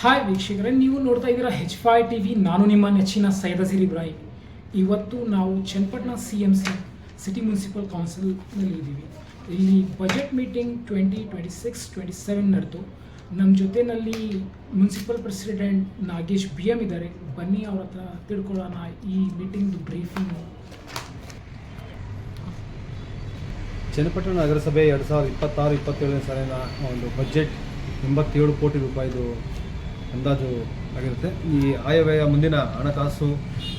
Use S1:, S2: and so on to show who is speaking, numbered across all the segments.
S1: Hi ವೀಕ್ಷಕರೇ, ನೀವು ನೋಡ್ತಾ ಇದ್ದೀರಾ H5 TV. ನಾನು ನಿಮ್ಮ ನೆಚ್ಚಿನ ಸೈಯದ್ ಅಜೀರ್ ಇಬ್ರಾಹಿಂ. ಇವತ್ತು ನಾವು ಚನ್ನಪಟ್ಟಣ CMC ಸಿಟಿ ಮುನ್ಸಿಪಲ್ ಕೌನ್ಸಿಲ್ನಲ್ಲಿ ಇದ್ದೀವಿ. ಇಲ್ಲಿ ಬಜೆಟ್ ಮೀಟಿಂಗ್ 2026-27 ನಡೆದು ನಮ್ಮ ಜೊತೆಯಲ್ಲಿ ಮುನ್ಸಿಪಲ್ ಪ್ರೆಸಿಡೆಂಟ್ ನಾಗೇಶ್ BM ಇದ್ದಾರೆ. ಬನ್ನಿ ಅವ್ರ ಹತ್ರ ತಿಳ್ಕೊಳ್ಳೋಣ ಈ ಮೀಟಿಂಗ್ ಬ್ರೀಫಿಂಗ್.
S2: ಚನ್ನಪಟ್ಟಣ ನಗರಸಭೆ 2026-27 ಸಾಲಿನ ಒಂದು ಬಜೆಟ್ 87 ಕೋಟಿ ರೂಪಾಯಿದು ಅಂದಾಜು ಆಗಿರುತ್ತೆ. ಈ ಆಯವ್ಯಯ ಮುಂದಿನ ಹಣಕಾಸು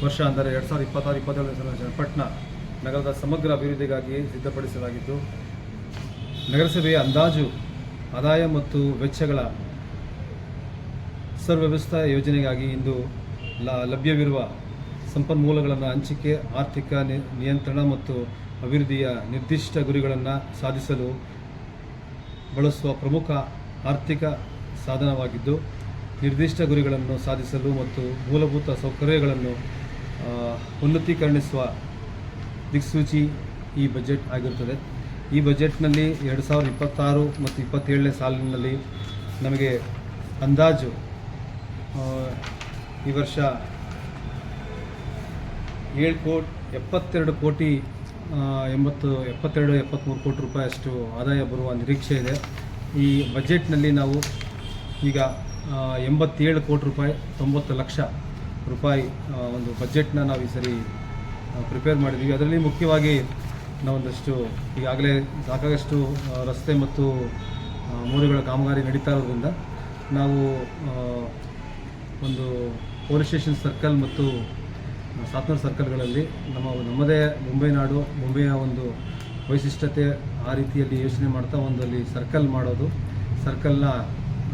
S2: ವರ್ಷ ಅಂದರೆ 2026-27 ಸಾಲಿನ ಚನ್ನಪಟ್ಟಣ ನಗರದ ಸಮಗ್ರ ಅಭಿವೃದ್ಧಿಗಾಗಿ ಸಿದ್ಧಪಡಿಸಲಾಗಿದ್ದು, ನಗರಸಭೆಯ ಅಂದಾಜು ಆದಾಯ ಮತ್ತು ವೆಚ್ಚಗಳ ಸುವ್ಯವಸ್ಥಿತ ಯೋಜನೆಗಾಗಿ ಇಂದು ಲಭ್ಯವಿರುವ ಸಂಪನ್ಮೂಲಗಳನ್ನು ಹಂಚಿಕೆ, ಆರ್ಥಿಕ ನಿಯಂತ್ರಣ ಮತ್ತು ಅಭಿವೃದ್ಧಿಯ ನಿರ್ದಿಷ್ಟ ಗುರಿಗಳನ್ನು ಸಾಧಿಸಲು ಬಳಸುವ ಪ್ರಮುಖ ಆರ್ಥಿಕ ಸಾಧನವಾಗಿದ್ದು, ನಿರ್ದಿಷ್ಟ ಗುರಿಗಳನ್ನು ಸಾಧಿಸಲು ಮತ್ತು ಮೂಲಭೂತ ಸೌಕರ್ಯಗಳನ್ನು ಉನ್ನತೀಕರಣಿಸುವ ದಿಕ್ಸೂಚಿ ಈ ಬಜೆಟ್ ಆಗಿರುತ್ತದೆ. ಈ ಬಜೆಟ್ನಲ್ಲಿ 2026 ಮತ್ತು 27ನೇ ಸಾಲಿನಲ್ಲಿ ನಮಗೆ ಅಂದಾಜು ಈ ವರ್ಷ 72 ಕೋಟಿ 73 ಕೋಟಿ ರೂಪಾಯಿಯಷ್ಟು ಆದಾಯ ಬರುವ ನಿರೀಕ್ಷೆ ಇದೆ. ಈ ಬಜೆಟ್ನಲ್ಲಿ ನಾವು ಈಗ 87 ಕೋಟಿ ರೂಪಾಯಿ 90 ಲಕ್ಷ ರೂಪಾಯಿ ಒಂದು ಬಜೆಟ್ನ ನಾವು ಈ ಸರಿ ಪ್ರಿಪೇರ್ ಮಾಡಿದ್ದೀವಿ. ಅದರಲ್ಲಿ ಮುಖ್ಯವಾಗಿ ನಾವೊಂದಷ್ಟು ಈಗಾಗಲೇ ಸಾಕಾಗಷ್ಟು ರಸ್ತೆ ಮತ್ತು ಮೋರಿಗಳ ಕಾಮಗಾರಿ ನಡೀತಾ ಇರೋದ್ರಿಂದ ನಾವು ಒಂದು ಪೊಲೀಸ್ ಸ್ಟೇಷನ್ ಸರ್ಕಲ್ ಮತ್ತು ಸಾತ್ನೂರು ಸರ್ಕಲ್ಗಳಲ್ಲಿ ನಮ್ಮದೇ ಮುಂಬೈಯ ಒಂದು ವೈಶಿಷ್ಟ್ಯತೆ ಆ ರೀತಿಯಲ್ಲಿ ಯೋಚನೆ ಮಾಡ್ತಾ ಒಂದಲ್ಲಿ ಸರ್ಕಲ್ ಮಾಡೋದು, ಸರ್ಕಲ್ನ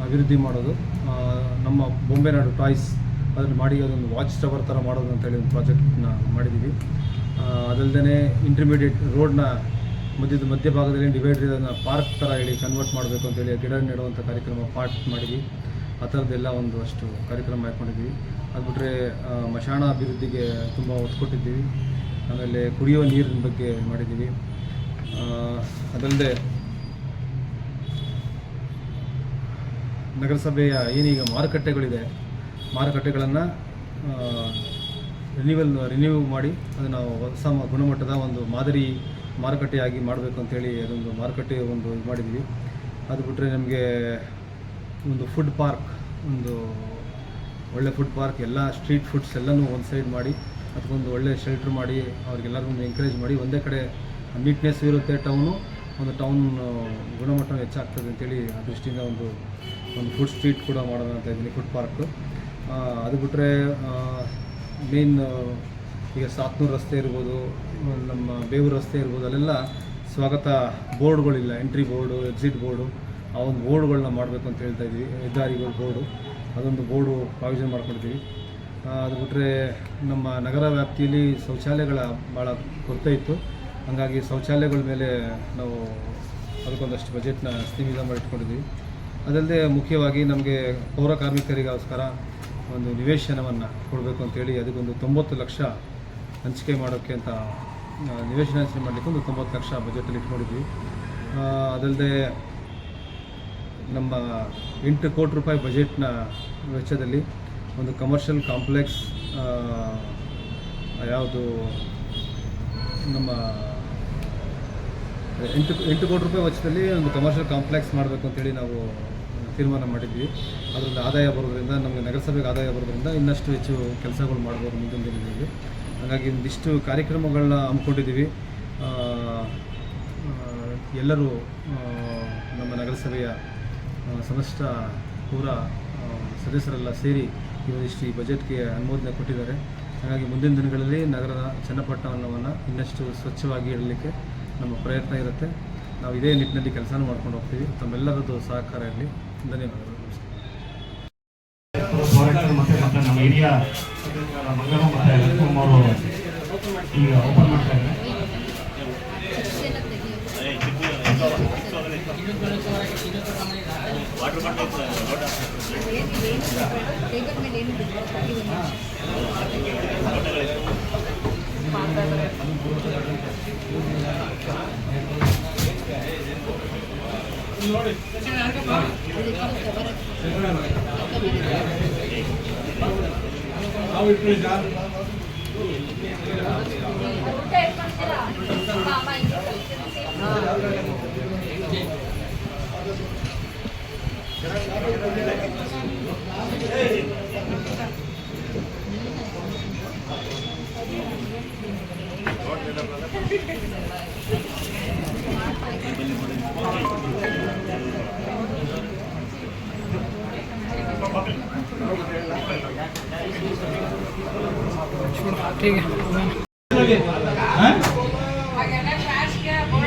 S2: ಅಭಿವೃದ್ಧಿ ಮಾಡೋದು, ನಮ್ಮ ಬೊಂಬೆನಾಡು ಟಾಯ್ಸ್ ಅದನ್ನು ಮಾಡಿ ಅದೊಂದು ವಾಚ್ ಟವರ್ ಥರ ಮಾಡೋದು ಅಂತೇಳಿ ಒಂದು ಪ್ರಾಜೆಕ್ಟ್ನ ಮಾಡಿದ್ದೀವಿ. ಅದಲ್ಲದೆ ಇಂಟರ್ಮೀಡಿಯೇಟ್ ರೋಡ್ನ ಮಧ್ಯಭಾಗದಲ್ಲಿ ಡಿವೈಡರ್ ಇದನ್ನು ಪಾರ್ಕ್ ಥರ ಹೇಳಿ ಕನ್ವರ್ಟ್ ಮಾಡಬೇಕು ಅಂತೇಳಿ ಗಿಡ ನೆಡುವಂಥ ಕಾರ್ಯಕ್ರಮ ಪಾರ್ಕ್ ಮಾಡಿದ್ವಿ. ಆ ಥರದ್ದೆಲ್ಲ ಒಂದು ಅಷ್ಟು ಕಾರ್ಯಕ್ರಮ ಮಾಡ್ಕೊಂಡಿದ್ದೀವಿ. ಅದು ಬಿಟ್ಟರೆ ಮಶಾಣ ಅಭಿವೃದ್ಧಿಗೆ ತುಂಬ ಒತ್ತು ಕೊಟ್ಟಿದ್ದೀವಿ. ಆಮೇಲೆ ಕುಡಿಯುವ ನೀರಿನ ಬಗ್ಗೆ ಮಾಡಿದ್ದೀವಿ. ಅದಲ್ಲದೆ ನಗರಸಭೆಯ ಏನೀಗ ಮಾರುಕಟ್ಟೆಗಳಿದೆ, ಮಾರುಕಟ್ಟೆಗಳನ್ನು ರಿನ್ಯೂ ಮಾಡಿ ಅದನ್ನು ಹೊಸ ಗುಣಮಟ್ಟದ ಒಂದು ಮಾದರಿ ಮಾರುಕಟ್ಟೆಯಾಗಿ ಮಾಡಬೇಕು ಅಂತೇಳಿ ಅದೊಂದು ಮಾರುಕಟ್ಟೆ ಒಂದು ಇದು ಮಾಡಿದ್ವಿ. ಅದು ಬಿಟ್ಟರೆ ನಮಗೆ ಒಂದು ಫುಡ್ ಪಾರ್ಕ್, ಒಂದು ಒಳ್ಳೆ ಫುಡ್ ಪಾರ್ಕ್, ಎಲ್ಲ ಸ್ಟ್ರೀಟ್ ಫುಡ್ಸ್ ಎಲ್ಲನೂ ಒಂದು ಸೈಡ್ ಮಾಡಿ ಅದಕ್ಕೊಂದು ಒಳ್ಳೆ ಶೆಲ್ಟ್ರ್ ಮಾಡಿ ಅವ್ರಿಗೆಲ್ಲರಿಗೂ ಎಂಕರೇಜ್ ಮಾಡಿ ಒಂದೇ ಕಡೆ ನೀಟ್ನೆಸ್ ಇರುತ್ತೆ. ಒಂದು ಟೌನ್ ಗುಣಮಟ್ಟ ಹೆಚ್ಚಾಗ್ತದೆ ಅಂತೇಳಿ ಆ ದೃಷ್ಟಿಯಿಂದ ಒಂದು ಫುಡ್ ಸ್ಟ್ರೀಟ್ ಕೂಡ ಮಾಡೋಣ ಅಂತ ಇದ್ದೀನಿ, ಫುಡ್ ಪಾರ್ಕ್. ಅದು ಬಿಟ್ಟರೆ ಮೇನ್ ಈಗ ಸಾತ್ನೂರು ರಸ್ತೆ ಇರ್ಬೋದು, ನಮ್ಮ ಬೇವೂರು ರಸ್ತೆ ಇರ್ಬೋದು, ಅಲ್ಲೆಲ್ಲ ಸ್ವಾಗತ ಬೋರ್ಡ್ಗಳಿಲ್ಲ, ಎಂಟ್ರಿ ಬೋರ್ಡು, ಎಕ್ಸಿಟ್ ಬೋರ್ಡು, ಆ ಒಂದು ಬೋರ್ಡ್ಗಳನ್ನ ಮಾಡಬೇಕು ಅಂತ ಹೇಳ್ತಾ ಇದ್ವಿ. ಹೆದ್ದಾರಿಗಳು ಬೋರ್ಡು, ಅದೊಂದು ಬೋರ್ಡು ಪ್ರಾವಿಷನ್ ಮಾಡ್ಕೊಂಡಿದ್ದೀವಿ. ಅದು ಬಿಟ್ಟರೆ ನಮ್ಮ ನಗರ ವ್ಯಾಪ್ತಿಯಲ್ಲಿ ಶೌಚಾಲಯಗಳ ಭಾಳ ಕೊರತೆ ಇತ್ತು. ಹಾಗಾಗಿ ಶೌಚಾಲಯಗಳ ಮೇಲೆ ನಾವು ಅದಕ್ಕೊಂದಷ್ಟು ಬಜೆಟ್ನ ಸೀಮಿತ ಮಾಡಿಟ್ಕೊಂಡಿದ್ದೀವಿ. ಅದಲ್ಲದೆ ಮುಖ್ಯವಾಗಿ ನಮಗೆ ಪೌರ ಕಾರ್ಮಿಕರಿಗೋಸ್ಕರ ಒಂದು ನಿವೇಶನವನ್ನು ಕೊಡಬೇಕು ಅಂತೇಳಿ ಅದಕ್ಕೊಂದು 90 ಲಕ್ಷ ಹಂಚಿಕೆ ಮಾಡೋಕ್ಕೆ ಅಂತ ನಿವೇಶನ ಹಂಚಿಕೆ ಮಾಡಲಿಕ್ಕೆ ಒಂದು 90 ಲಕ್ಷ ಬಜೆಟಲ್ಲಿ ಇಟ್ಕೊಂಡಿದ್ವಿ. ಅದಲ್ಲದೆ ನಮ್ಮ 8 ಕೋಟಿ ರೂಪಾಯಿ ಬಜೆಟ್ನ ವೆಚ್ಚದಲ್ಲಿ ಒಂದು ಕಮರ್ಷಿಯಲ್ ಕಾಂಪ್ಲೆಕ್ಸ್, ಯಾವುದು ನಮ್ಮ 8 ಕೋಟಿ ರೂಪಾಯಿ ವೆಚ್ಚದಲ್ಲಿ ಒಂದು ಕಮರ್ಷಿಯಲ್ ಕಾಂಪ್ಲೆಕ್ಸ್ ಮಾಡಬೇಕು ಅಂತೇಳಿ ನಾವು ತೀರ್ಮಾನ ಮಾಡಿದ್ವಿ. ಅದರಿಂದ ಆದಾಯ ಬರೋದ್ರಿಂದ, ನಮಗೆ ನಗರಸಭೆಗೆ ಆದಾಯ ಬರೋದ್ರಿಂದ ಇನ್ನಷ್ಟು ಹೆಚ್ಚು ಕೆಲಸಗಳು ಮಾಡ್ಬೋದು ಮುಂದಿನ ದಿನಗಳಲ್ಲಿ. ಹಾಗಾಗಿ ಒಂದಿಷ್ಟು ಕಾರ್ಯಕ್ರಮಗಳನ್ನ ಹಮ್ಮಿಕೊಂಡಿದ್ದೀವಿ. ಎಲ್ಲರೂ ನಮ್ಮ ನಗರಸಭೆಯ ಸಮಸ್ತ ಪೂರ ಸದಸ್ಯರೆಲ್ಲ ಸೇರಿ ಈ ಬಜೆಟ್ಗೆ ಅನುಮೋದನೆ ಕೊಟ್ಟಿದ್ದಾರೆ. ಹಾಗಾಗಿ ಮುಂದಿನ ದಿನಗಳಲ್ಲಿ ನಗರದ ಚನ್ನಪಟ್ಟಣವನ್ನು ಇನ್ನಷ್ಟು ಸ್ವಚ್ಛವಾಗಿ ಇಡಲಿಕ್ಕೆ ನಮ್ಮ ಪ್ರಯತ್ನ ಇರುತ್ತೆ. ನಾವು ಇದೇ ನಿಟ್ಟಿನಲ್ಲಿ ಕೆಲಸನೂ ಮಾಡ್ಕೊಂಡು ಹೋಗ್ತೀವಿ. ತಮ್ಮೆಲ್ಲರದ್ದು ಸಹಕಾರ ಇರಲಿ. ಧನ್ಯವಾದಗಳು.
S3: ಮತ್ತು ನಮ್ಮ ಹಿರಿಯ ಮಂಗಮ್ಮ ಮತ್ತು ಲಕ್ಷ್ಮಮ್ಮ ಅವರು ಈಗ ಓಪನ್ ಮಾಡ್ತಾ ಇದ್ದಾರೆ.
S1: ठीक है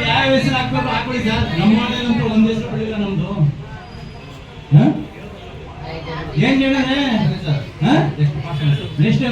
S4: ಯಾವ ಹೆಸರು ಹಾಕ್ಬೇಕು ಹಾಕೊಳ್ಳಿ ಸರ್. ನಮ್ಮ ಮನೆಯಲ್ಲಂತೂ ಒಂದ್ ಹೆಸರು ಬಿಡಿಲ್ಲ ನಮ್ದು. ಏನ್ ಹೇಳಿದ್ರೆ ನೆಕ್ಸ್ಟ್